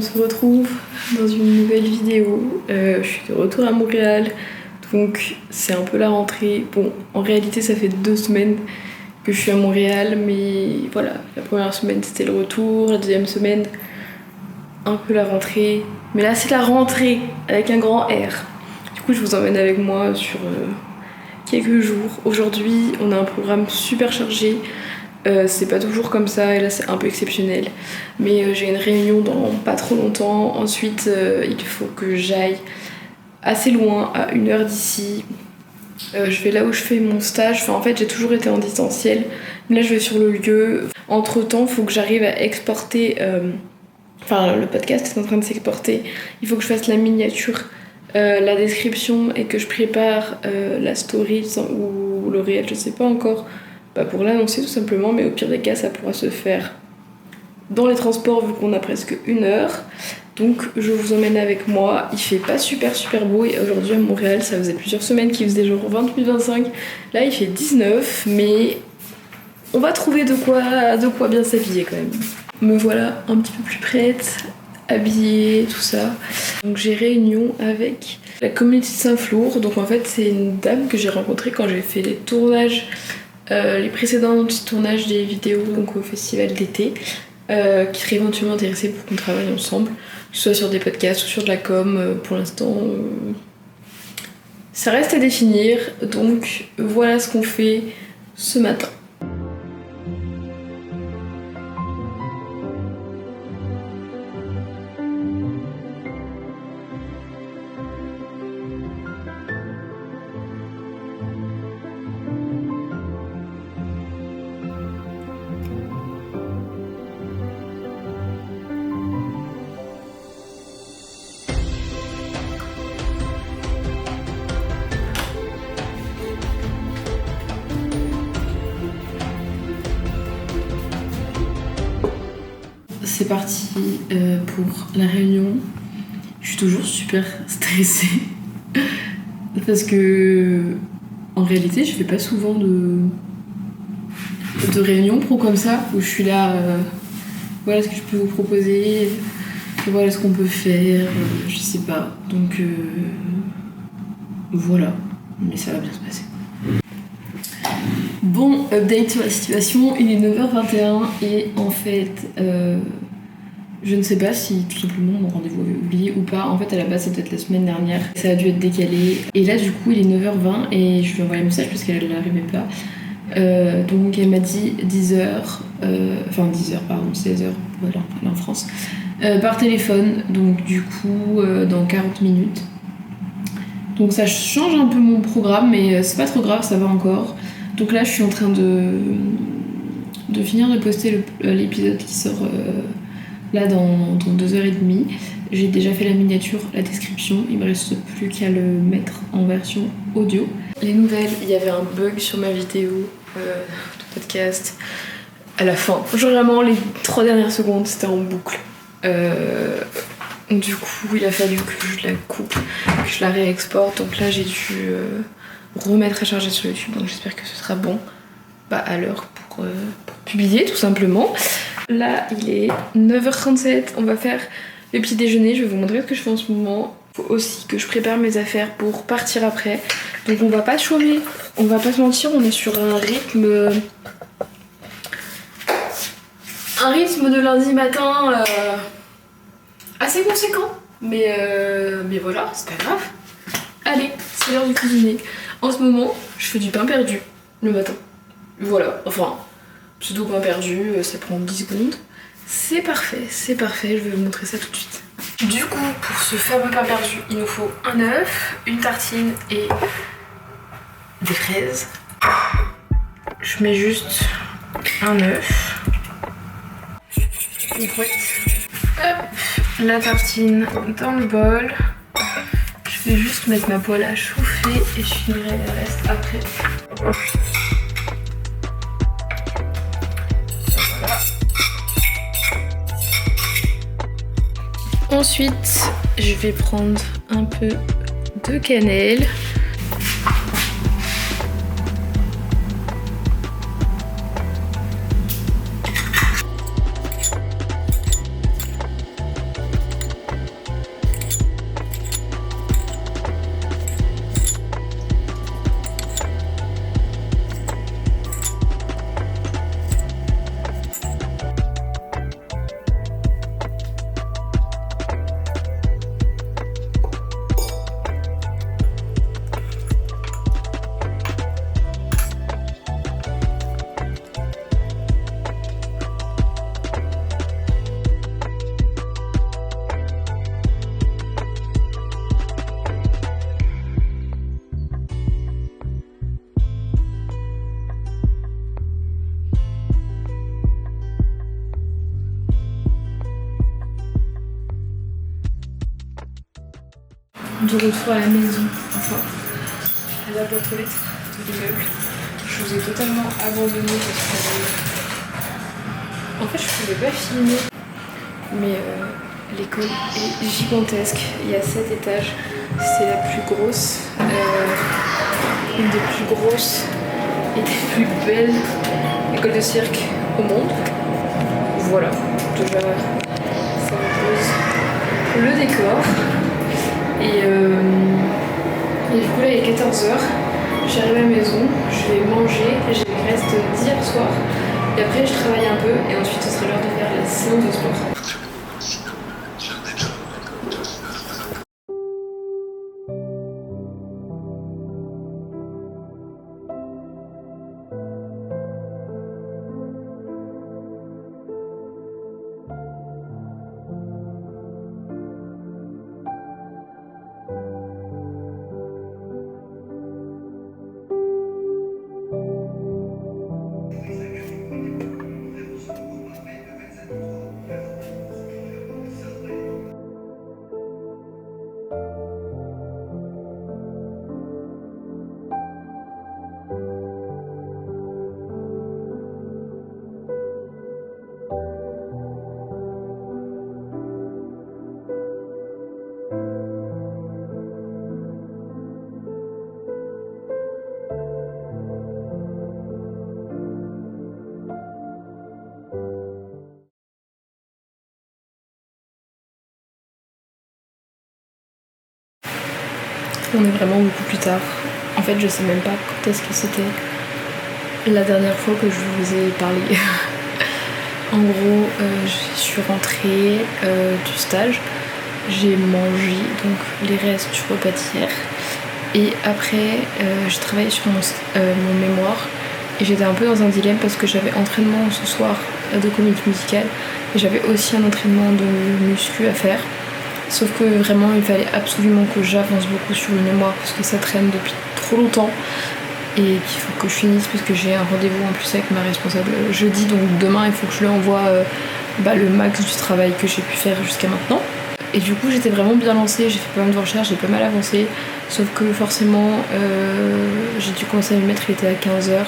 se retrouve dans une nouvelle vidéo. Je suis de retour à Montréal, donc c'est un peu la rentrée. Bon, en réalité ça fait 2 semaines que je suis à Montréal, mais voilà, la première semaine c'était le retour, la deuxième semaine un peu la rentrée. Mais là c'est la rentrée avec un grand R. Du coup je vous emmène avec moi sur quelques jours. Aujourd'hui on a un programme super chargé. C'est pas toujours comme ça et là c'est un peu exceptionnel, mais j'ai une réunion dans pas trop longtemps. Ensuite il faut que j'aille assez loin, à 1 heure d'ici. Je vais là où je fais mon stage. Enfin, en fait j'ai toujours été en distanciel, mais là je vais sur le lieu. Entre temps il faut que j'arrive à exporter, enfin le podcast est en train de s'exporter, il faut que je fasse la miniature, la description et que je prépare la story ou le réel, je sais pas encore, pour l'annoncer tout simplement, mais au pire des cas ça pourra se faire dans les transports vu qu'on a presque 1 heure. Donc je vous emmène avec moi. Il fait pas super beau et aujourd'hui à Montréal ça faisait plusieurs semaines qu'il faisait genre 28-25, là il fait 19, mais on va trouver de quoi bien s'habiller quand même. Me voilà un petit peu plus prête, habillée, tout ça. Donc j'ai réunion avec la communauté de Saint-Flour. Donc en fait c'est une dame que j'ai rencontrée quand j'ai fait les tournages, les précédents tournages des vidéos donc au festival d'été, qui serait éventuellement intéressée pour qu'on travaille ensemble, que ce soit sur des podcasts ou sur de la com. Pour l'instant ça reste à définir, donc voilà ce qu'on fait ce matin. C'est parti pour la réunion. Je suis toujours super stressée parce que en réalité je fais pas souvent de réunions pro comme ça où je suis là, voilà ce que je peux vous proposer, voilà ce qu'on peut faire, je sais pas, donc voilà, mais ça va bien se passer. Bon, update sur la situation, il est 9h21 et en fait je ne sais pas si tout simplement mon rendez-vous avait oublié ou pas. En fait à la base c'était peut-être la semaine dernière, ça a dû être décalé et là du coup il est 9h20 et je lui ai envoyé un message parce qu'elle n'arrivait pas. Donc elle m'a dit 10h, enfin 10h pardon, 16h, voilà, elle est en France, par téléphone, donc du coup dans 40 minutes. Donc ça change un peu mon programme, mais c'est pas trop grave, ça va encore. Donc là je suis en train de finir de poster l'épisode qui sort là dans 2h30. J'ai déjà fait la miniature, la description, il me reste plus qu'à le mettre en version audio. Les nouvelles, il y avait un bug sur ma vidéo de podcast à la fin. Genre vraiment les 3 dernières secondes c'était en boucle. Du coup il a fallu que je la coupe, que je la réexporte. Donc là j'ai dû remettre à charger sur YouTube, donc j'espère que ce sera bon à l'heure pour publier tout simplement. Là il est 9h37, on va faire le petit déjeuner, je vais vous montrer ce que je fais en ce moment. Faut aussi que je prépare mes affaires pour partir après, donc on va pas chômer, on va pas se mentir, on est sur un rythme de lundi matin assez conséquent, mais voilà, c'est pas grave. Allez, c'est l'heure du cuisiner. En ce moment, je fais du pain perdu le matin. Voilà, enfin, pseudo pain perdu, ça prend 10 secondes. C'est parfait, je vais vous montrer ça tout de suite. Du coup, pour ce fameux pain perdu, il nous faut un œuf, une tartine et des fraises. Je mets juste un œuf. Une couette. Hop, la tartine dans le bol. Je vais juste mettre ma poêle à chauffer et je finirai le reste après. Voilà. Ensuite, je vais prendre un peu de cannelle. de retour à la maison, enfin à la boîte aux lettres de l'immeuble. Je vous ai totalement abandonné parce que en fait je pouvais pas filmer, mais l'école est gigantesque, il y a 7 étages, c'est la plus grosse, une des plus grosses et des plus belles écoles de cirque au monde. Voilà, déjà ça me pose le décor. Et du coup là il est 14h, j'arrive à la maison, je vais manger, j'ai le reste d'hier soir et après je travaille un peu et ensuite ce sera l'heure de faire la séance de sport. On est vraiment beaucoup plus tard. En fait, je sais même pas quand est-ce que c'était la dernière fois que je vous ai parlé. En gros, je suis rentrée du stage, j'ai mangé donc les restes du repas d'hier et après j'ai travaillé sur mon mémoire et j'étais un peu dans un dilemme parce que j'avais entraînement ce soir de comédie musicale et j'avais aussi un entraînement de muscu à faire. Sauf que vraiment il fallait absolument que j'avance beaucoup sur le mémoire parce que ça traîne depuis trop longtemps et qu'il faut que je finisse parce que j'ai un rendez-vous en plus avec ma responsable jeudi, donc demain il faut que je lui envoie le max du travail que j'ai pu faire jusqu'à maintenant. Et du coup j'étais vraiment bien lancée, j'ai fait pas mal de recherches, j'ai pas mal avancé, sauf que forcément j'ai dû commencer à m'y mettre, il était à 15h.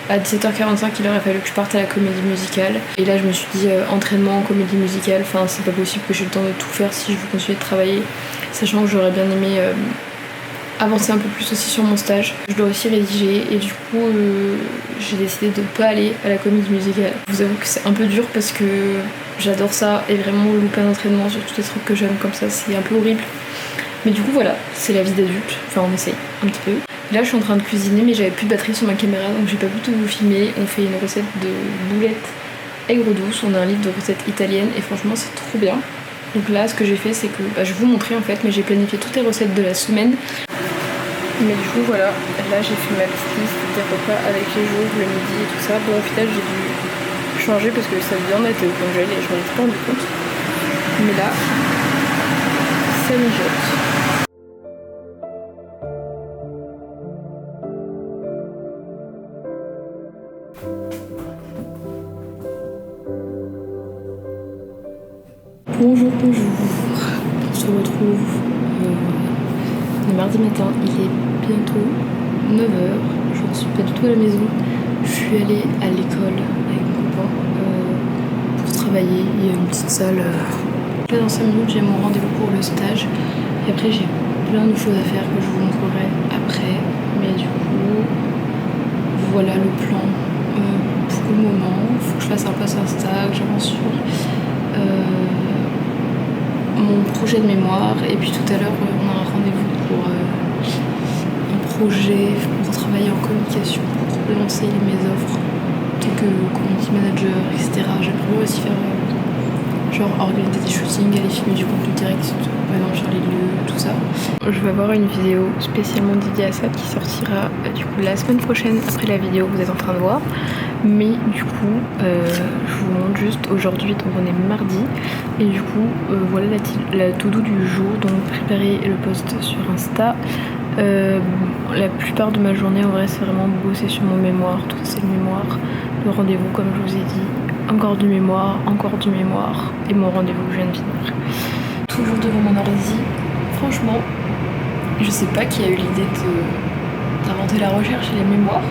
À 17h45 il aurait fallu que je parte à la comédie musicale et là je me suis dit entraînement, comédie musicale, enfin c'est pas possible que j'ai le temps de tout faire si je veux continuer de travailler, sachant que j'aurais bien aimé avancer un peu plus aussi sur mon stage. Je dois aussi rédiger et du coup j'ai décidé de pas aller à la comédie musicale. Je vous avoue que c'est un peu dur parce que j'adore ça et vraiment louper un entraînement sur tous les trucs que j'aime comme ça c'est un peu horrible. Mais du coup voilà, c'est la vie d'adulte, enfin on essaye un petit peu. Là je suis en train de cuisiner mais j'avais plus de batterie sur ma caméra donc j'ai pas pu tout vous filmer. On fait une recette de boulettes aigre douce, on a un livre de recettes italiennes et franchement c'est trop bien. Donc là ce que j'ai fait c'est que je vais vous montrer en fait, mais j'ai planifié toutes les recettes de la semaine. Mais du coup voilà, là j'ai fait ma petite liste des repas avec les jours, le midi et tout ça. Bon au final j'ai dû changer parce que ça vient d'être au congèle et je m'en étais pas rendu compte. Mais là, ça mijote. Bonjour, on se retrouve le mardi matin, il est bientôt 9h, je ne suis pas du tout à la maison, je suis allée à l'école avec mon copain pour travailler, il y a une petite salle, là dans 5 minutes j'ai mon rendez-vous pour le stage et après j'ai plein de choses à faire que je vous montrerai après, mais du coup voilà le plan pour le moment. Il faut que je fasse un post Insta, que j'avance sur mon projet de mémoire et puis tout à l'heure on a un rendez-vous pour un projet pour travailler en communication, pour lancer mes offres en tant que community manager, etc. J'aimerais aussi faire genre organiser des shootings, aller filmer du contenu direct, par exemple sur les lieux, tout ça. Je vais avoir une vidéo spécialement dédiée à ça qui sortira du coup la semaine prochaine après la vidéo que vous êtes en train de voir. Mais du coup je vous montre juste aujourd'hui, donc on est mardi et du coup voilà la to-do du jour, donc préparer le post sur Insta. La plupart de ma journée en vrai c'est vraiment bosser sur mon mémoire, tout ça c'est le mémoire, le rendez-vous comme je vous ai dit, encore du mémoire et mon rendez-vous que je viens de finir. Toujours devant mon ordi, franchement Je sais pas qui a eu l'idée d'inventer la recherche et les mémoires,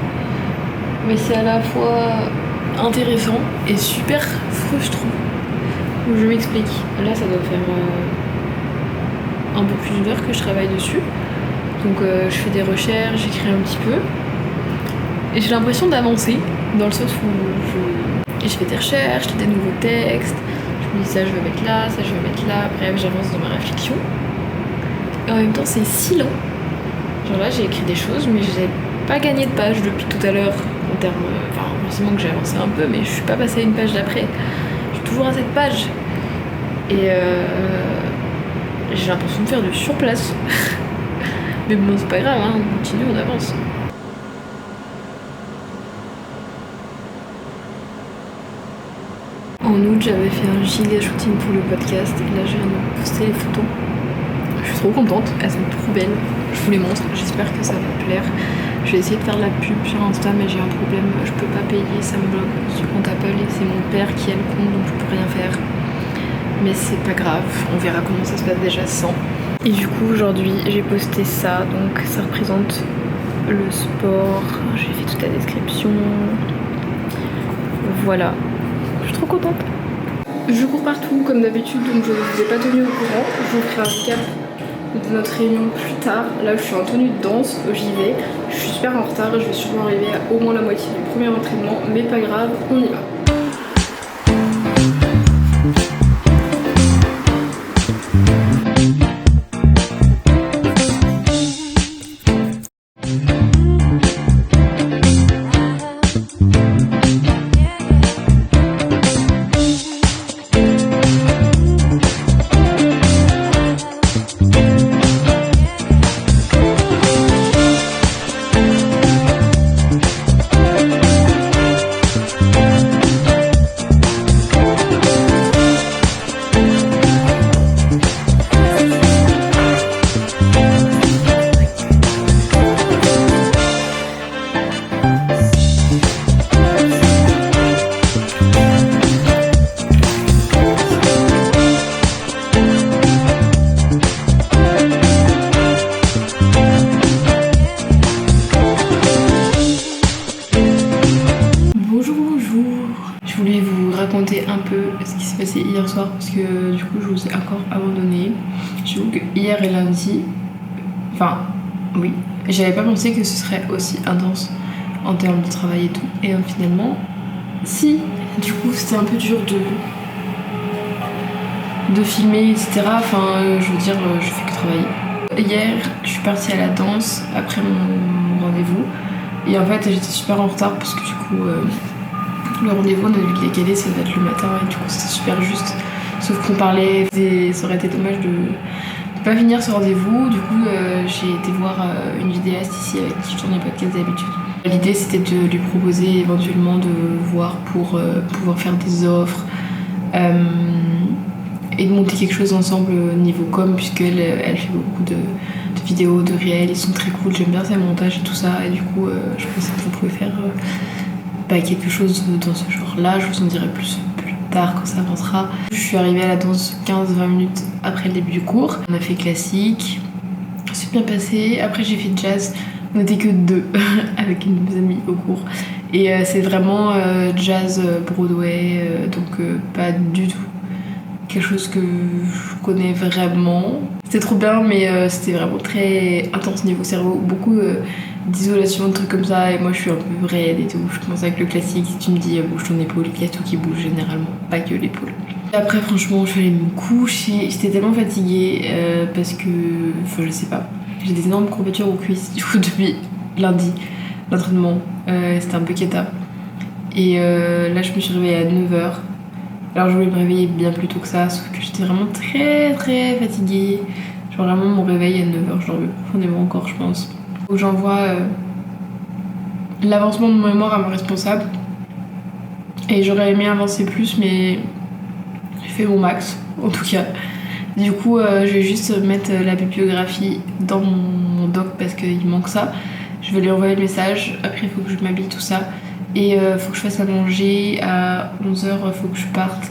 mais c'est à la fois intéressant et super frustrant. Je m'explique. Là, ça doit faire un peu plus d'1 heure que je travaille dessus. Donc je fais des recherches, j'écris un petit peu. Et j'ai l'impression d'avancer, dans le sens où je fais des recherches, des nouveaux textes. Je me dis ça je vais mettre là, ça je vais mettre là. Bref, j'avance dans ma réflexion. Et en même temps, c'est si lent. Genre là, j'ai écrit des choses, mais j'ai pas gagné de page depuis tout à l'heure. En termes. Enfin, forcément que j'ai avancé un peu, mais je suis pas passée à une page d'après. Je suis toujours à cette page. Et j'ai l'impression de faire du surplace. Mais bon, c'est pas grave, hein, on continue, on avance. En août, j'avais fait un giga shooting pour le podcast et là, je viens de poster les photos. Je suis trop contente, elles sont trop belles. Je vous les montre, j'espère que ça va plaire. Je vais essayer de faire de la pub sur Insta, mais j'ai un problème, je peux pas payer, ça me bloque sur compte Apple et c'est mon père qui a le compte, donc je peux rien faire. Mais c'est pas grave, on verra comment ça se passe déjà sans. Et du coup, aujourd'hui, j'ai posté ça, donc ça représente le sport. J'ai fait toute la description. Voilà. Je suis trop contente. Je cours partout comme d'habitude, donc je ne vous ai pas tenu au courant. Je vous ferai un recap de notre réunion plus tard. Là, je suis en tenue de danse, j'y vais. Je suis super en retard, je vais sûrement arriver à au moins la moitié du premier entraînement, mais pas grave, on y va. Un peu ce qui s'est passé hier soir parce que du coup je vous ai encore abandonné. J'avoue que hier et lundi, enfin oui, j'avais pas pensé que ce serait aussi intense en termes de travail et tout, et finalement si, du coup c'était un peu dur de filmer etc. Enfin je veux dire je fais que travailler. Hier je suis partie à la danse après mon rendez-vous et en fait j'étais super en retard parce que du coup le rendez-vous, on a dû le décaler, ça devait être le matin et du coup c'était super juste. Sauf qu'on parlait, ça aurait été dommage de pas finir ce rendez-vous. Du coup j'ai été voir une vidéaste ici avec qui je tourne les podcasts d'habitude. L'idée c'était de lui proposer éventuellement de voir pour pouvoir faire des offres et de monter quelque chose ensemble niveau com, puisqu'elle fait beaucoup de vidéos, de réels, ils sont très cool, j'aime bien ses montages et tout ça, et du coup je pensais qu'on pouvait faire quelque chose dans ce genre là. Je vous en dirai plus tard quand ça avancera. Je suis arrivée à la danse 15-20 minutes après le début du cours. On a fait classique, c'est bien passé. Après j'ai fait jazz, on n'était que 2 avec une de mes amies au cours et c'est vraiment jazz Broadway, donc pas du tout quelque chose que je connais vraiment. C'était trop bien, mais c'était vraiment très intense niveau cerveau, beaucoup d'isolation, de trucs comme ça, et moi je suis un peu raide et tout. Je commence avec le classique, si tu me dis bouge ton épaule, il y a tout qui bouge généralement, pas que l'épaule. Après franchement je suis allée me coucher, j'étais tellement fatiguée parce que, enfin je sais pas, j'ai des énormes courbatures aux cuisses du coup depuis lundi, l'entraînement, c'était un peu cata. Et là je me suis réveillée à 9h. Alors je voulais me réveiller bien plus tôt que ça, sauf que j'étais vraiment très très fatiguée. Genre vraiment mon réveil à 9h, je dormais profondément encore je pense. Donc j'envoie l'avancement de mon mémoire à mon responsable. Et j'aurais aimé avancer plus, mais j'ai fait mon max en tout cas. Du coup je vais juste mettre la bibliographie dans mon doc parce qu'il manque ça. Je vais lui envoyer le message, après il faut que je m'habille tout ça. Et faut que je fasse à manger, à 11h faut que je parte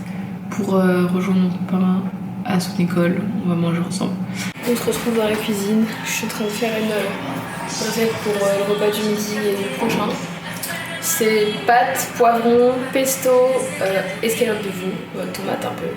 pour rejoindre mon copain à son école, on va manger ensemble. On se retrouve dans la cuisine, je suis en train de faire une recette pour le repas du midi et le prochain. C'est pâtes, poivrons, pesto, escalope de veau, tomate un peu.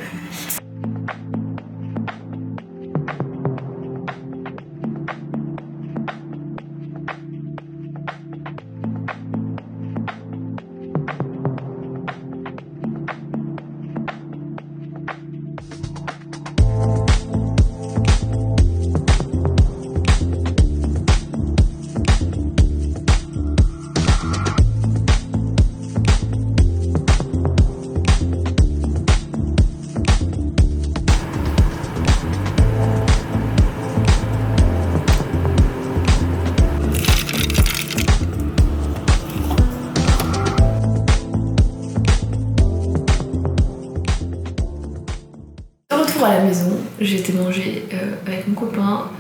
À la maison, j'ai été manger avec mon copain.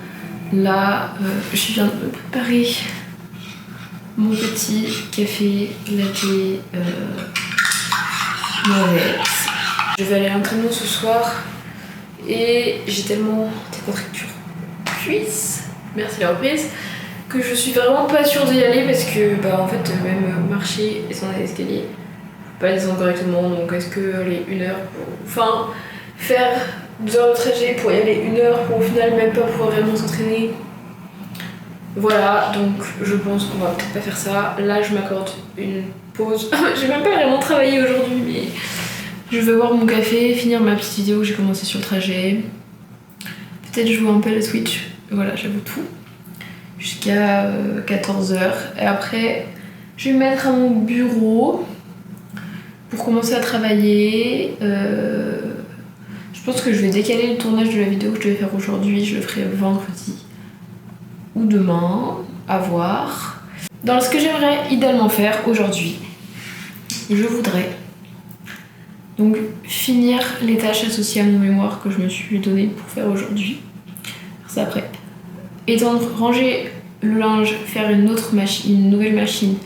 Là, je viens de me préparer mon petit café latte noisette. Je vais aller à l'entraînement ce soir et j'ai tellement des contractures cuisses, merci la reprise, que je suis vraiment pas sûre d'y aller parce que en fait même marcher et descendre les escaliers, pas descendre correctement, donc est-ce que aller 1 heure pour... faire 2 heures de trajet pour y aller 1 heure pour au final même pas pouvoir vraiment s'entraîner. Voilà, donc je pense qu'on va peut-être pas faire ça. Là je m'accorde une pause. J'ai même pas vraiment travaillé aujourd'hui, mais je vais boire mon café, finir ma petite vidéo que j'ai commencé sur le trajet. Peut-être jouer un peu à la Switch. Voilà, j'avoue tout. Jusqu'à 14 h. Et après, je vais me mettre à mon bureau pour commencer à travailler. Je pense que je vais décaler le tournage de la vidéo que je devais faire aujourd'hui, je le ferai vendredi ou demain, à voir. Dans ce que j'aimerais idéalement faire aujourd'hui, je voudrais donc finir les tâches associées à mon mémoire que je me suis donné pour faire aujourd'hui. Faire ça après. Étendre, ranger le linge, faire une nouvelle machine,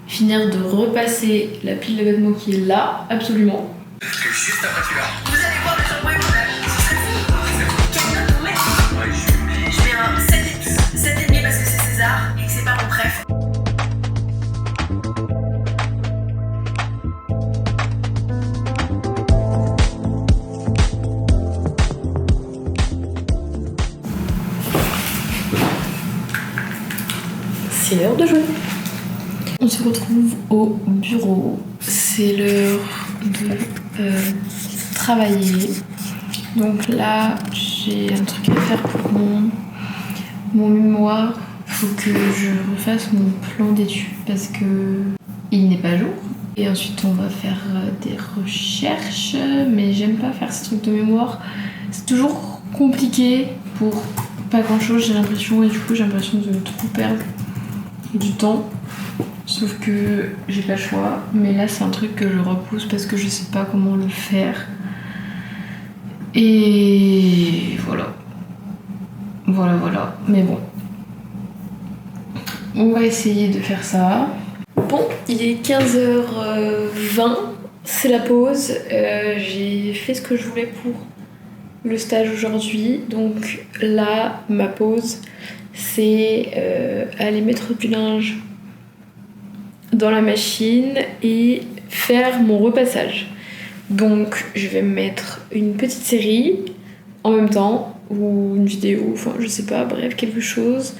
finir de repasser la pile de vêtements qui est là, absolument. Juste après tu l'as. Vous allez voir le shampoing et mon âge. Quelle note on met? Je mets un 7,5 parce que c'est César et que c'est pas mon préf. C'est l'heure de jouer. On se retrouve au bureau. C'est l'heure de travailler. Donc là, j'ai un truc à faire pour mon mémoire. Il faut que je refasse mon plan d'études parce que il n'est pas à jour. Et ensuite, on va faire des recherches. Mais j'aime pas faire ce truc de mémoire. C'est toujours compliqué pour pas grand chose, j'ai l'impression. Et du coup, j'ai l'impression de trop perdre du temps. Sauf que j'ai pas le choix, mais là c'est un truc que je repousse parce que je sais pas comment le faire. Et voilà. Voilà. Mais bon. On va essayer de faire ça. Bon, il est 15h20, c'est la pause. J'ai fait ce que je voulais pour le stage aujourd'hui. Donc là, ma pause, c'est aller mettre du linge dans la machine et faire mon repassage. Donc je vais me mettre une petite série en même temps ou une vidéo, enfin je sais pas, bref quelque chose.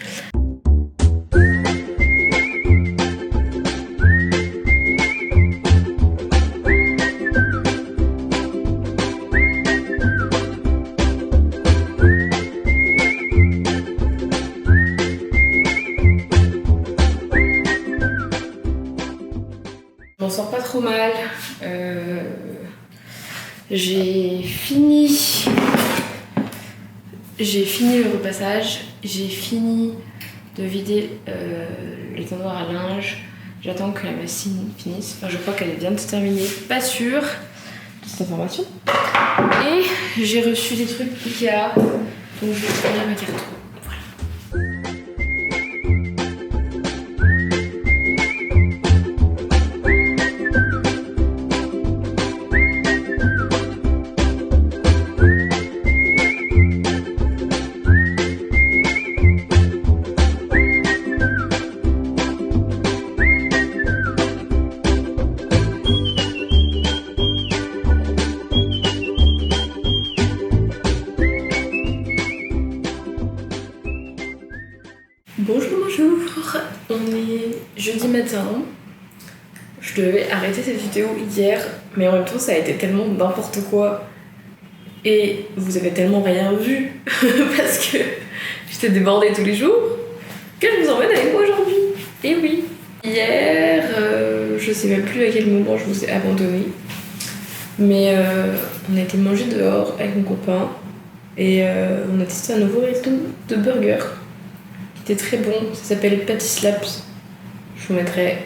Je m'en sors pas trop mal. J'ai fini le repassage. J'ai fini de vider les tendoirs à linge. J'attends que la machine finisse. Enfin, je crois qu'elle vient de se terminer. Pas sûre de cette information. Et j'ai reçu des trucs Ikea. Donc je vais finir ma carte. jeudi matin. Je devais arrêter cette vidéo hier, mais en même temps ça a été tellement n'importe quoi. Et vous avez tellement rien vu parce que j'étais débordée tous les jours que je vous emmène avec moi aujourd'hui. Et oui, hier, je sais même plus à quel moment je vous ai abandonné, mais on a été manger dehors avec mon copain et on a testé un nouveau resto de burger qui était très bon. Ça s'appelle Patty Slaps. Je vous mettrai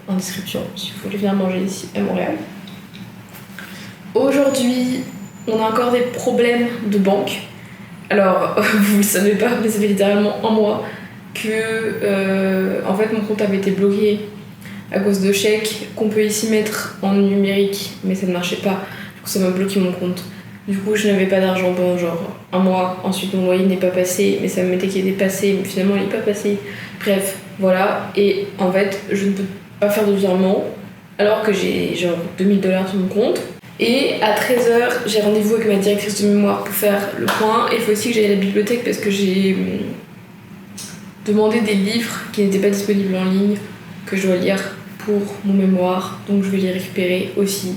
en description si vous voulez venir manger ici à Montréal. Aujourd'hui, on a encore des problèmes de banque. Alors, vous le savez pas, mais ça fait littéralement un mois que en fait mon compte avait été bloqué à cause de chèques qu'on peut ici mettre en numérique, mais ça ne marchait pas. Du coup, ça m'a bloqué mon compte. Du coup, je n'avais pas d'argent pendant genre un mois. Ensuite, mon loyer n'est pas passé, mais ça me mettait qu'il était passé, mais finalement, il n'est pas passé. Bref, voilà. Et en fait, je ne peux pas faire de virement alors que j'ai genre $2000 sur mon compte. Et à 13h, j'ai rendez-vous avec ma directrice de mémoire pour faire le point. Et il faut aussi que j'aille à la bibliothèque parce que j'ai demandé des livres qui n'étaient pas disponibles en ligne que je dois lire pour mon mémoire. Donc je vais les récupérer aussi.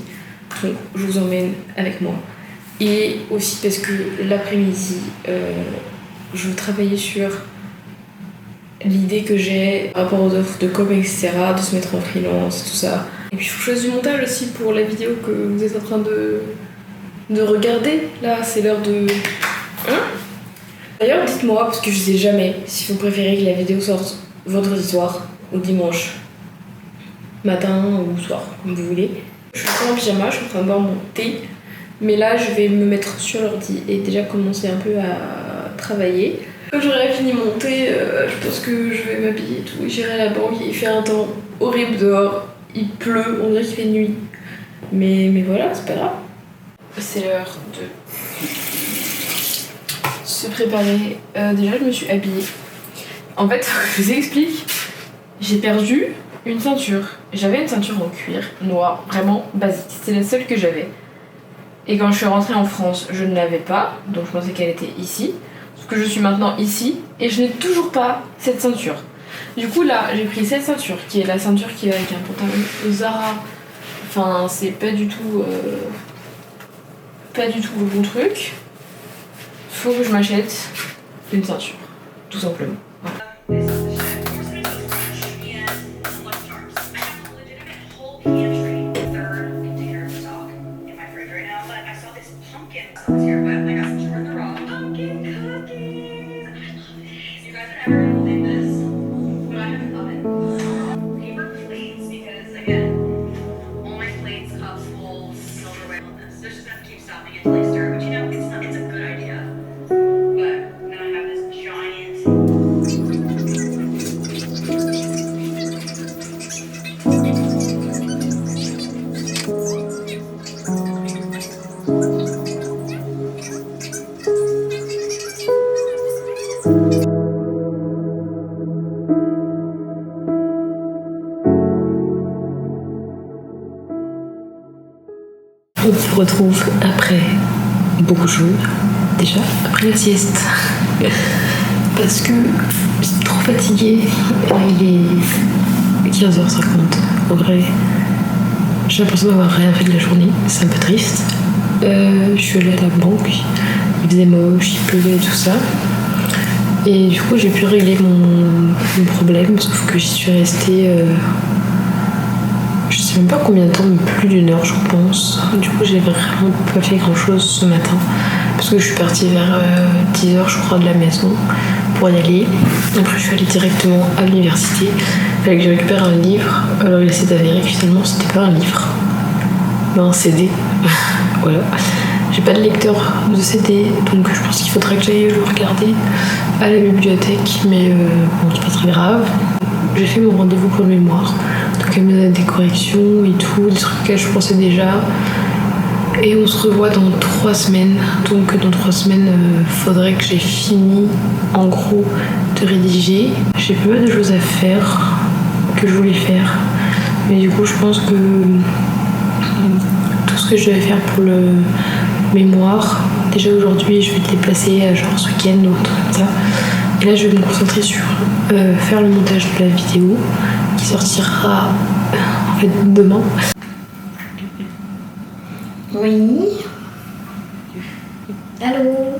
Donc je vous emmène avec moi. Et aussi parce que l'après-midi, je veux travailler sur l'idée que j'ai par rapport aux offres de com, etc., de se mettre en freelance, tout ça. Et puis il faut que je fasse du montage aussi pour la vidéo que vous êtes en train de regarder. Là, c'est l'heure de... D'ailleurs, dites-moi, parce que je sais jamais, si vous préférez que la vidéo sorte vendredi soir ou dimanche matin ou soir, comme vous voulez. Je suis encore en pyjama, je suis en train de boire mon thé. Mais là, je vais me mettre sur l'ordi et déjà commencer un peu à travailler. Quand j'aurai fini mon thé, je pense que je vais m'habiller et tout. J'irai à la banque, il fait un temps horrible dehors. Il pleut, on dirait qu'il fait nuit. Mais voilà, c'est pas grave. C'est l'heure de se préparer. Déjà, je me suis habillée. En fait, je vous explique. J'ai perdu une ceinture. J'avais une ceinture en cuir noir, vraiment basique. C'était la seule que j'avais. Et quand je suis rentrée en France, je ne l'avais pas. Donc je pensais qu'elle était ici. Sauf que je suis maintenant ici. Et je n'ai toujours pas cette ceinture. Du coup là, j'ai pris cette ceinture, qui est la ceinture qui va avec un pantalon Zara. Enfin, c'est pas du tout le bon truc. Faut que je m'achète une ceinture, tout simplement. Voilà. On se retrouve après beaucoup de choses. Déjà, après la sieste. Parce que je suis trop fatiguée. Il est 15h50 au vrai. J'ai l'impression d'avoir rien fait de la journée. C'est un peu triste. Je suis allée à la banque. Il faisait moche, il pleuvait et tout ça. Et du coup, j'ai pu régler mon problème. Sauf que j'y suis restée... je sais même pas combien de temps, mais plus d'une heure je pense. Du coup j'ai vraiment pas fait grand chose ce matin parce que je suis partie vers 10h je crois de la maison pour y aller. Après je suis allée directement à l'université. Il fallait que je récupère un livre. Alors il s'est avéré que finalement c'était pas un livre, mais un CD. Voilà. J'ai pas de lecteur de CD, donc je pense qu'il faudrait que j'aille le regarder à la bibliothèque, mais bon c'est pas très grave. J'ai fait mon rendez-vous pour le mémoire. Donc elle me donne des corrections et tout, des trucs que je pensais déjà. Et on se revoit dans 3 semaines. Donc dans 3 semaines, faudrait que j'ai fini en gros de rédiger. J'ai pas mal de choses à faire que je voulais faire. Mais du coup je pense que tout ce que je devais faire pour le mémoire, déjà aujourd'hui je vais te déplacer genre ce week-end ou un truc comme ça. Et là, je vais me concentrer sur faire le montage de la vidéo qui sortira en fait demain. Oui. Allô.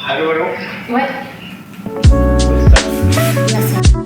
Allô, allô. Ouais. Merci.